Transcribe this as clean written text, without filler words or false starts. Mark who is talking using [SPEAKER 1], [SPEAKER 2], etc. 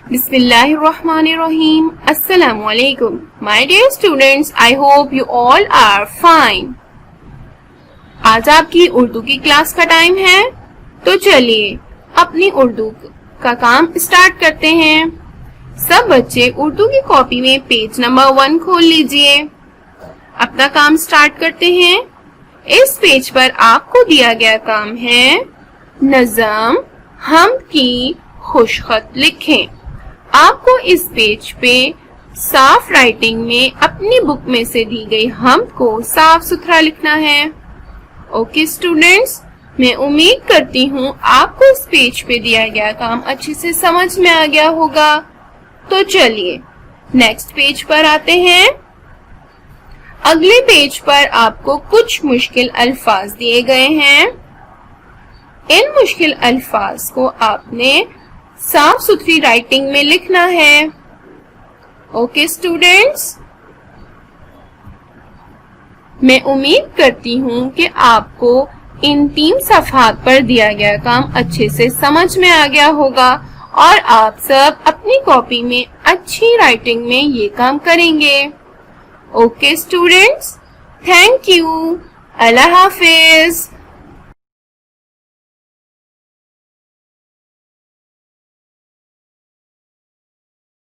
[SPEAKER 1] Bismillahirrahmanirrahim. Assalamu alaikum. My dear students, I hope you all are fine. آج آپ کی اردو کی کلاس کا ٹائم ہے تو چلیے اپنی اردو کا کام اسٹارٹ کرتے ہیں. سب بچے اردو کی کاپی میں پیج نمبر 1 کھول لیجئے. اپنا کام اسٹارٹ کرتے ہیں. اس پیج پر آپ کو دیا گیا کام ہے نظم حمد کی خوش خط لکھیں. آپ کو اس پیج پہ صاف رائٹنگ میں اپنی بک میں سے دی گئی حمد کو صاف ستھرا لکھنا ہے. اوکے اسٹوڈینٹس، میں امید کرتی ہوں آپ کو اس پیج پہ دیا گیا کام اچھے سے سمجھ میں آ گیا ہوگا. تو چلیے نیکسٹ پیج پر آتے ہیں. اگلے پیج پر آپ کو کچھ مشکل الفاظ دیے گئے ہیں. ان مشکل الفاظ کو آپ نے صاف ستھری رائٹنگ میں لکھنا ہے. اوکے اسٹوڈینٹس، میں امید کرتی ہوں کہ آپ کو ان 3 صفحات پر دیا گیا کام اچھے سے سمجھ میں آ گیا ہوگا اور آپ سب اپنی کاپی میں اچھی رائٹنگ میں یہ کام کریں گے. Okay students, thank you. اللہ حافظ.